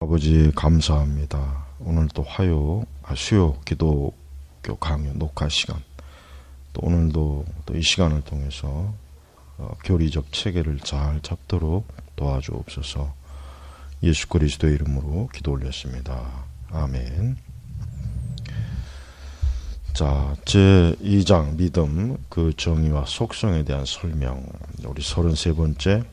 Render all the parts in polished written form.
아버지 감사합니다. 오늘 또 수요 기도교 강요 녹화 시간, 또 오늘도 또 이 시간을 통해서 교리적 체계를 잘 잡도록 도와주옵소서. 예수 그리스도의 이름으로 기도 올렸습니다. 아멘. 자, 제2장 믿음, 그 정의와 속성에 대한 설명. 우리 33번째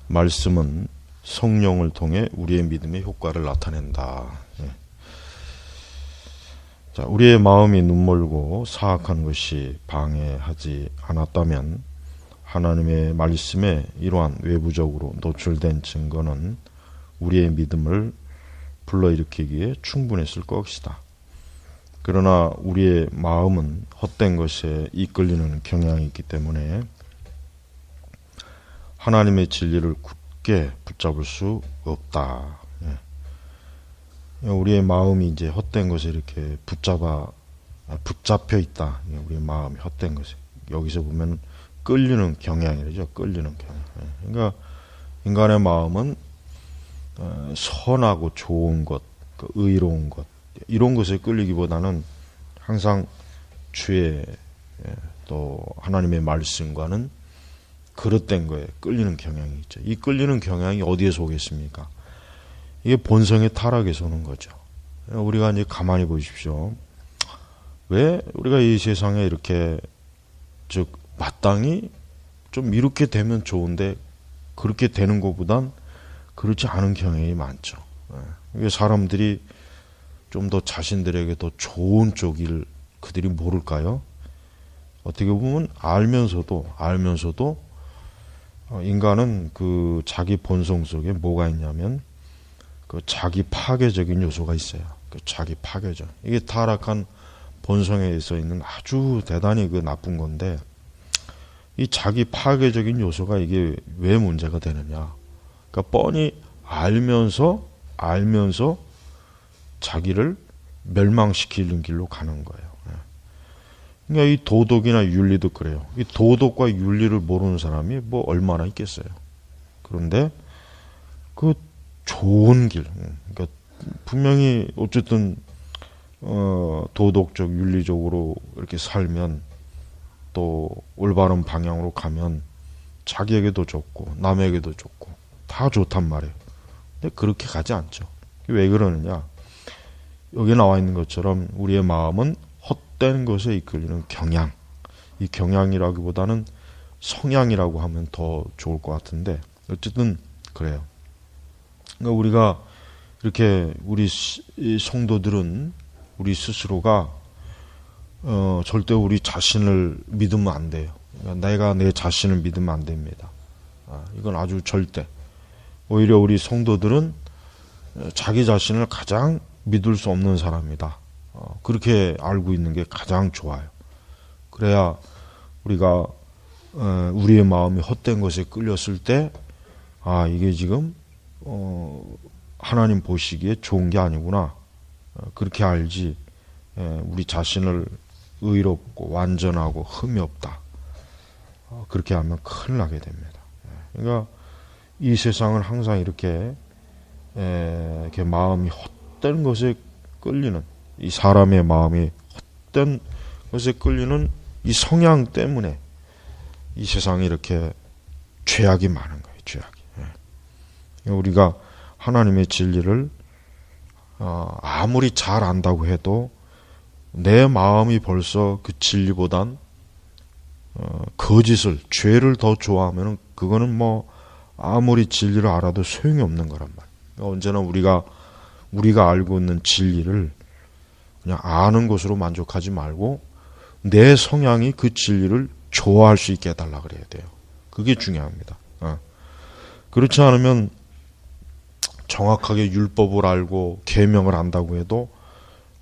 말씀은 성령을 통해 우리의 믿음의 효과를 나타낸다. 자, 우리의 마음이 눈멀고 사악한 것이 방해하지 않았다면 하나님의 말씀에 이러한 외부적으로 노출된 증거는 우리의 믿음을 불러일으키기에 충분했을 것이다. 그러나 우리의 마음은 헛된 것에 이끌리는 경향이 있기 때문에 하나님의 진리를 굳게 붙잡을 수 없다. 우리의 마음이 이제 헛된 것에 이렇게 붙잡혀 있다. 우리의 마음이 헛된 것에. 여기서 보면 끌리는 경향이죠. 끌리는 경향. 그러니까 인간의 마음은 선하고 좋은 것, 의로운 것, 이런 것에 끌리기보다는 항상 주의 또 하나님의 말씀과는 그릇된 거에 끌리는 경향이 있죠. 이 끌리는 경향이 어디에서 오겠습니까? 이게 본성의 타락에서 오는 거죠. 우리가 이제 가만히 보십시오. 왜 우리가 이 세상에 이렇게 마땅히 좀 이렇게 되면 좋은데 그렇게 되는 것보단 그렇지 않은 경향이 많죠. 이게 사람들이 좀 더 자신들에게 더 좋은 쪽을 그들이 모를까요? 어떻게 보면 알면서도 인간은 그 자기 본성 속에 뭐가 있냐면 그 자기 파괴적인 요소가 있어요. 그 자기 파괴적. 이게 타락한 본성에 있는 아주 대단히 그 나쁜 건데, 이 자기 파괴적인 요소가 이게 왜 문제가 되느냐? 그러니까 뻔히 알면서 자기를 멸망시키는 길로 가는 거예요. 그러니까 이 도덕이나 윤리도 그래요. 이 도덕과 윤리를 모르는 사람이 뭐 얼마나 있겠어요. 그런데 그 좋은 길, 그러니까 분명히 어쨌든 도덕적, 윤리적으로 이렇게 살면 또 올바른 방향으로 가면 자기에게도 좋고 남에게도 좋고 다 좋단 말이에요. 근데 그렇게 가지 않죠. 왜 그러느냐? 여기 나와 있는 것처럼 우리의 마음은 헛된 것에 이끌리는 경향. 이 경향이라기보다는 성향이라고 하면 더 좋을 것 같은데 어쨌든 그래요. 그러니까 우리가 이렇게 우리 성도들은 우리 스스로가 절대 우리 자신을 믿으면 안 돼요. 그러니까 내가 내 자신을 믿으면 안 됩니다. 이건 아주 절대. 오히려 우리 성도들은 자기 자신을 가장 믿을 수 없는 사람이다. 그렇게 알고 있는 게 가장 좋아요. 그래야 우리가 우리의 마음이 헛된 것에 끌렸을 때 이게 지금 하나님 보시기에 좋은 게 아니구나. 그렇게 알지. 우리 자신을 의롭고 완전하고 흠이 없다. 그렇게 하면 큰일 나게 됩니다. 그러니까 이 세상은 항상 이렇게 마음이 헛된 것에 끌리는, 이 사람의 마음이 헛된 것에 끌리는 이 성향 때문에 이 세상에 이렇게 죄악이 많은 거예요. 죄악이. 우리가 하나님의 진리를 아무리 잘 안다고 해도 내 마음이 벌써 그 진리보단 거짓을, 죄를 더 좋아하면 그거는 뭐 아무리 진리를 알아도 소용이 없는 거란 말이에요. 언제나 우리가 알고 있는 진리를 그냥 아는 것으로 만족하지 말고 내 성향이 그 진리를 좋아할 수 있게 해달라 그래야 돼요. 그게 중요합니다. 그렇지 않으면 정확하게 율법을 알고 계명을 안다고 해도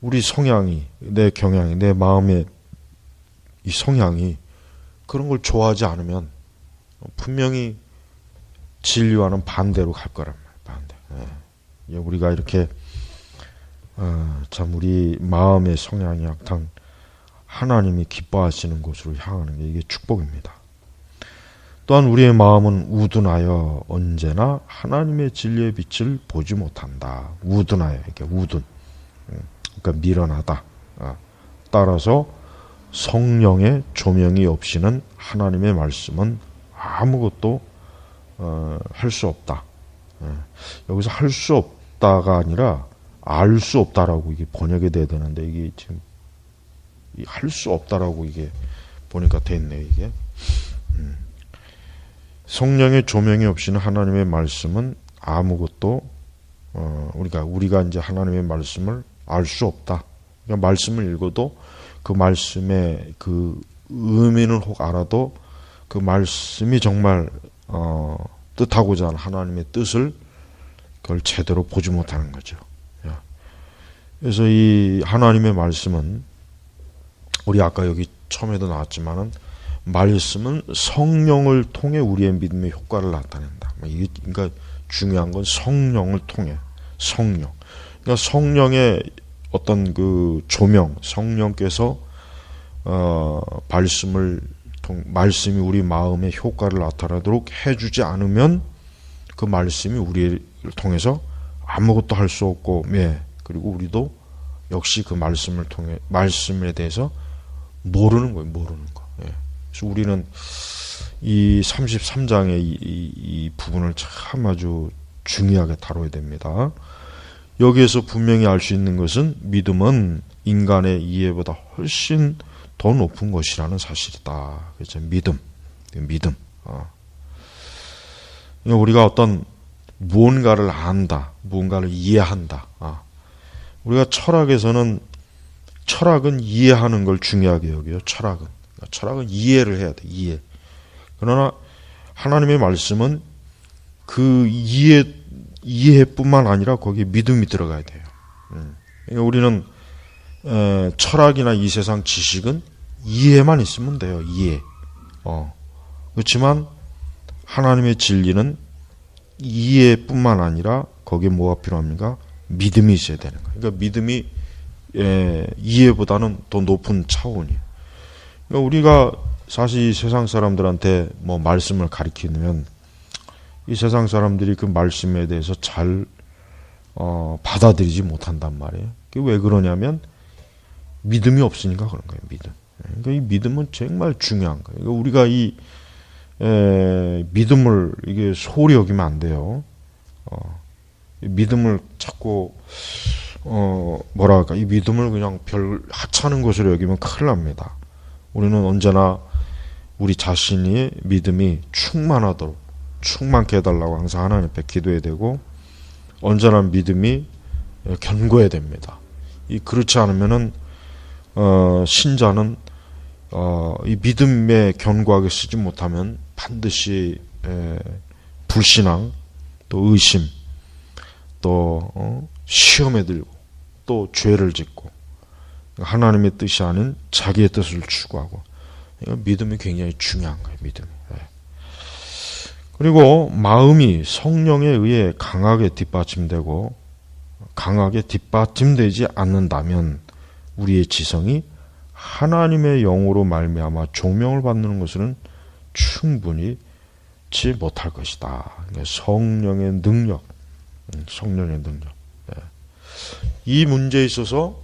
우리 성향이, 내 경향이, 내 마음의 이 성향이 그런 걸 좋아하지 않으면 분명히 진리와는 반대로 갈 거란 말이에요. 반대. 우리가 이렇게 참 우리 마음의 성향이 약간 하나님이 기뻐하시는 곳으로 향하는 게 이게 축복입니다. 또한 우리의 마음은 우둔하여 언제나 하나님의 진리의 빛을 보지 못한다. 우둔하여, 이게 우둔. 그러니까 미련하다. 따라서 성령의 조명이 없이는 하나님의 말씀은 아무것도 할 수 없다. 여기서 할 수 없다가 아니라 알 수 없다라고 이게 번역이 돼야 되는데, 이게 지금 할 수 없다라고 이게 보니까 됐네요, 이게. 성령의 조명이 없이는 하나님의 말씀은 아무것도 우리가 이제 하나님의 말씀을 알 수 없다. 그러니까 말씀을 읽어도 그 말씀의 그 의미는 혹 알아도 그 말씀이 정말 뜻하고자 하는 하나님의 뜻을 그걸 제대로 보지 못하는 거죠. 그래서 이 하나님의 말씀은 우리 아까 여기 처음에도 나왔지만은 말씀은 성령을 통해 우리의 믿음의 효과를 나타낸다. 이게 그러니까 중요한 건 성령을 통해 성령. 그러니까 성령의 어떤 그 조명, 성령께서 말씀이 우리 마음에 효과를 나타내도록 해주지 않으면 그 말씀이 우리를 통해서 아무것도 할 수 없고, 그리고 우리도 역시 그 말씀을 통해 말씀에 대해서 모르는 거예요, 모르는 거. 그래서 우리는 이 33장의 이 부분을 참 아주 중요하게 다뤄야 됩니다. 여기에서 분명히 알 수 있는 것은 믿음은 인간의 이해보다 훨씬 더 높은 것이라는 사실이다. 그렇죠? 믿음. 우리가 어떤 무언가를 안다, 무언가를 이해한다. 우리가 철학은 이해하는 걸 중요하게 여겨요. 철학은 이해를 해야 돼. 이해. 그러나 하나님의 말씀은 그 이해뿐만 아니라 거기에 믿음이 들어가야 돼요. 그러니까 우리는 철학이나 이 세상 지식은 이해만 있으면 돼요. 이해. 그렇지만 하나님의 진리는 이해뿐만 아니라 거기에 뭐가 필요합니까? 믿음이 있어야 되는 거예요. 그러니까 믿음이 이해보다는 더 높은 차원이에요. 그러니까 우리가 사실 이 세상 사람들한테 뭐 말씀을 가르치면 이 세상 사람들이 그 말씀에 대해서 잘 받아들이지 못한단 말이에요. 그게 왜 그러냐면 믿음이 없으니까 그런 거예요. 믿음. 그러니까 이 믿음은 정말 중요한 거예요. 그러니까 우리가 이 믿음을 이게 소홀히 여기면 안 돼요. 믿음을 자꾸 이 믿음을 그냥 별 하찮은 것으로 여기면 큰일 납니다. 우리는 언제나 우리 자신이 믿음이 충만하도록 충만케 해달라고 항상 하나님 앞에 기도해야 되고, 언제나 믿음이 견고해야 됩니다. 그렇지 않으면은 신자는 이 믿음에 견고하게 쓰지 못하면 반드시 불신앙, 또 의심, 또 시험에 들고 또 죄를 짓고 하나님의 뜻이 아닌 자기의 뜻을 추구하고, 믿음이 굉장히 중요한 거예요. 믿음이. 그리고 마음이 성령에 의해 강하게 뒷받침되지 않는다면 우리의 지성이 하나님의 영으로 말미암아 조명을 받는 것은 충분히 치 못할 것이다. 성령의 능력. 이 문제에 있어서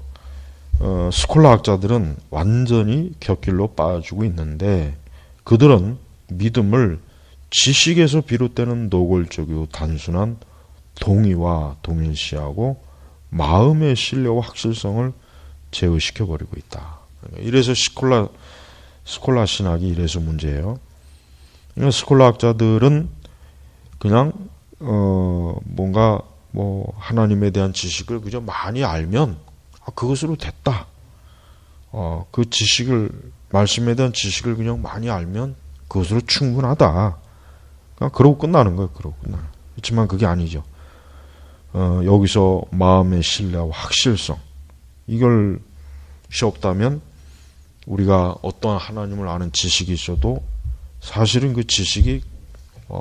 스콜라 학자들은 완전히 곁길로 빠지고 있는데, 그들은 믿음을 지식에서 비롯되는 노골적이고 단순한 동의와 동일시하고 마음의 신뢰와 확실성을 제어시켜버리고 있다. 이래서 스콜라 신학이 이래서 문제예요. 그러니까 스콜라 학자들은 그냥 뭔가 하나님에 대한 지식을 그저 많이 알면 그것으로 됐다. 그 지식을, 말씀에 대한 지식을 그냥 많이 알면 그것으로 충분하다. 그냥 그러고 끝나는 거예요. 그렇지만 그게 아니죠. 여기서 마음의 신뢰와 확실성, 이것이 없다면 우리가 어떠한 하나님을 아는 지식이 있어도 사실은 그 지식이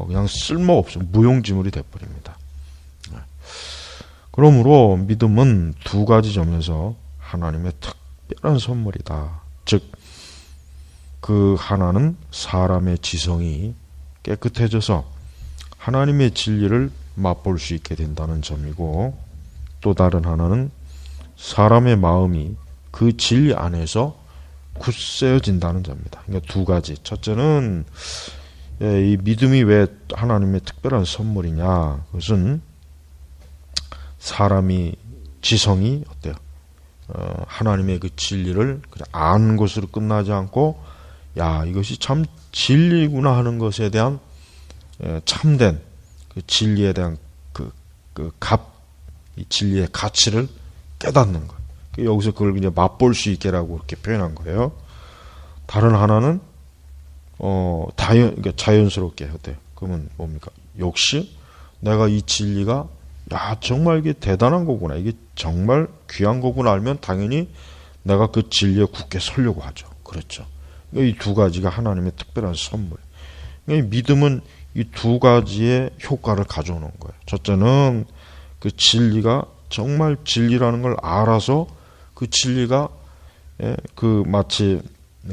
그냥 쓸모없어, 무용지물이 돼버립니다. 그러므로 믿음은 두 가지 점에서 하나님의 특별한 선물이다. 즉, 그 하나는 사람의 지성이 깨끗해져서 하나님의 진리를 맛볼 수 있게 된다는 점이고, 또 다른 하나는 사람의 마음이 그 진리 안에서 굳세어진다는 점입니다. 그러니까 두 가지. 첫째는 이 믿음이 왜 하나님의 특별한 선물이냐. 그것은 사람이 지성이 어때요? 하나님의 그 진리를 그냥 아는 것으로 끝나지 않고, 야, 이것이 참 진리구나 하는 것에 대한 참된 그 진리에 대한 이 진리의 가치를 깨닫는 것. 여기서 그걸 이제 맛볼 수 있게라고 이렇게 표현한 거예요. 다른 하나는 그러니까 자연스럽게 어때요? 그러면 뭡니까? 역시 내가 이 진리가 정말 이게 대단한 거구나, 이게 정말 귀한 거구나 알면 당연히 내가 그 진리에 굳게 서려고 하죠. 그렇죠. 이 두 가지가 하나님의 특별한 선물. 믿음은 이 두 가지의 효과를 가져오는 거예요. 첫째는 그 진리가 정말 진리라는 걸 알아서 그 진리가 마치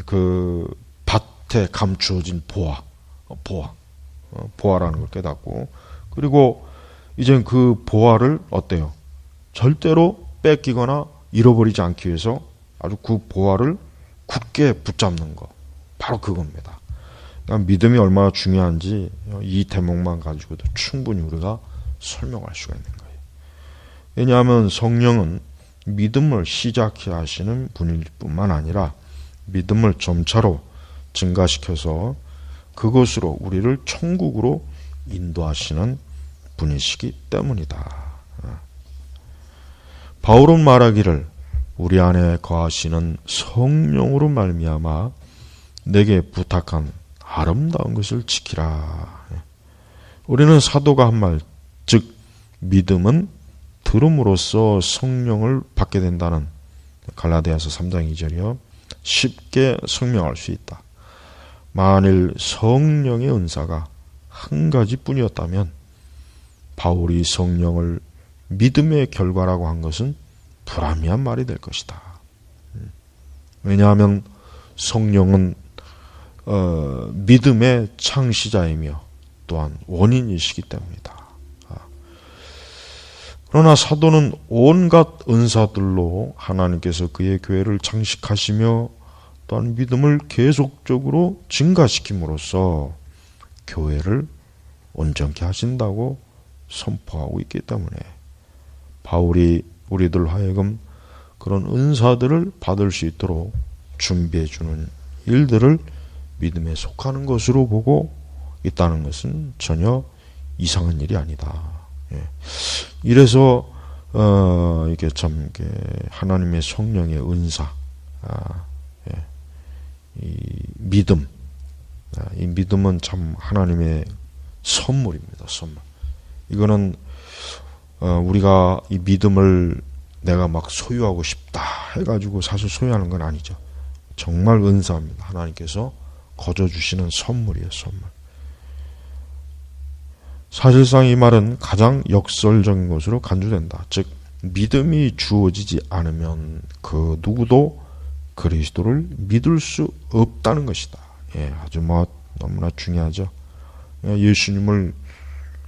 그 밭에 감추어진 보화라는 걸 깨닫고, 그리고 이젠 그 보화를 어때요? 절대로 뺏기거나 잃어버리지 않기 위해서 아주 그 보화를 굳게 붙잡는 거, 바로 그겁니다. 그러니까 믿음이 얼마나 중요한지 이 대목만 가지고도 충분히 우리가 설명할 수가 있는 거예요. 왜냐하면 성령은 믿음을 시작해 하시는 분일 뿐만 아니라 믿음을 점차로 증가시켜서 그것으로 우리를 천국으로 인도하시는 분이시기 때문이다. 바울은 말하기를 우리 안에 거하시는 성령으로 말미암아 내게 부탁한 아름다운 것을 지키라. 우리는 사도가 한 말, 즉 믿음은 들음으로써 성령을 받게 된다는 갈라디아서 3장 2절이요. 쉽게 설명할 수 있다. 만일 성령의 은사가 한 가지뿐이었다면 바울이 성령을 믿음의 결과라고 한 것은 불합리한 말이 될 것이다. 왜냐하면 성령은 믿음의 창시자이며 또한 원인이시기 때문이다. 그러나 사도는 온갖 은사들로 하나님께서 그의 교회를 장식하시며 또한 믿음을 계속적으로 증가시킴으로써 교회를 온전케 하신다고 선포하고 있기 때문에 바울이 우리들 하여금 그런 은사들을 받을 수 있도록 준비해 주는 일들을 믿음에 속하는 것으로 보고 있다는 것은 전혀 이상한 일이 아니다. 이래서 이게 참 하나님의 성령의 은사, 이 믿음, 이 믿음은 참 하나님의 선물입니다. 선물. 이거는 우리가 이 믿음을 내가 막 소유하고 싶다 해가지고 사실 소유하는 건 아니죠. 정말 은사입니다. 하나님께서 거저 주시는 선물이에요. 선물. 사실상 이 말은 가장 역설적인 것으로 간주된다. 즉 믿음이 주어지지 않으면 그 누구도 그리스도를 믿을 수 없다는 것이다. 아주 너무나 중요하죠. 예수님을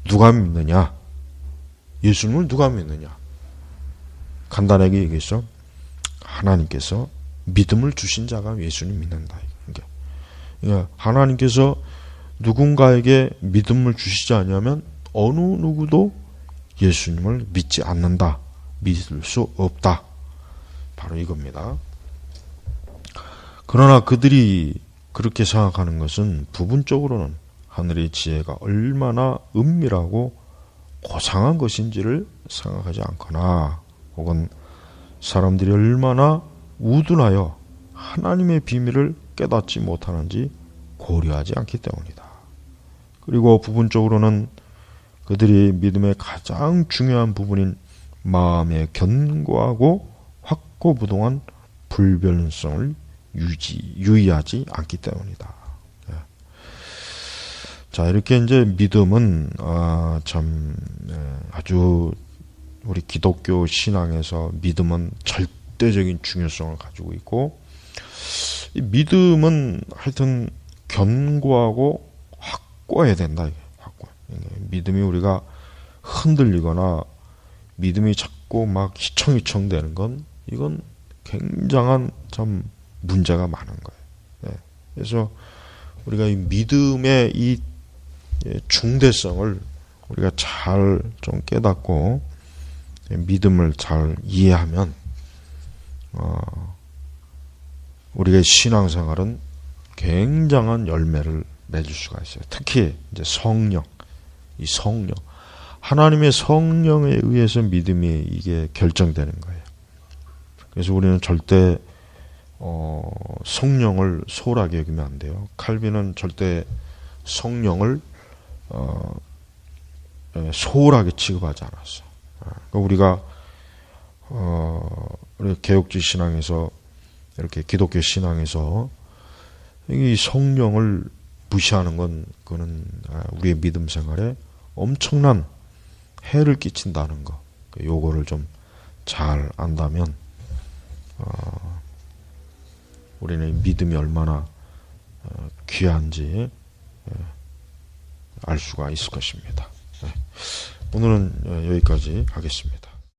누가 믿느냐? 예수님을 누가 믿느냐? 간단하게 얘기해서 하나님께서 믿음을 주신 자가 예수님 믿는다. 그러니까 하나님께서 누군가에게 믿음을 주시지 않으면 어느 누구도 예수님을 믿지 않는다. 믿을 수 없다. 바로 이겁니다. 그러나 그들이 그렇게 생각하는 것은 부분적으로는 하늘의 지혜가 얼마나 은밀하고 고상한 것인지를 생각하지 않거나 혹은 사람들이 얼마나 우둔하여 하나님의 비밀을 깨닫지 못하는지 고려하지 않기 때문이다. 그리고 부분적으로는 그들이 믿음의 가장 중요한 부분인 마음의 견고하고 확고부동한 불변성을 유의하지 않기 때문이다. 자, 이렇게 이제 믿음은 아주 우리 기독교 신앙에서 믿음은 절대적인 중요성을 가지고 있고, 이 믿음은 하여튼 견고하고 확고해야 된다. 이게 확고. 믿음이 우리가 흔들리거나 믿음이 자꾸 막 휘청휘청 되는 건 이건 굉장한 참 문제가 많은 거예요. 네. 그래서 우리가 이 믿음의 이 중대성을 우리가 잘 좀 깨닫고 믿음을 잘 이해하면 우리의 신앙생활은 굉장한 열매를 맺을 수가 있어요. 특히 이제 성령, 이 성령, 하나님의 성령에 의해서 믿음이 이게 결정되는 거예요. 그래서 우리는 절대 성령을 소홀하게 여기면 안 돼요. 칼빈은 절대 성령을 소홀하게 취급하지 않았어. 그러니까 우리가 우리 개혁주의 신앙에서 이렇게 기독교 신앙에서 이 성령을 무시하는 건 그거는 우리의 믿음 생활에 엄청난 해를 끼친다는 거. 요거를 좀 잘 안다면 우리는 믿음이 얼마나 귀한지 알 수가 있을 것입니다. 오늘은 여기까지 하겠습니다.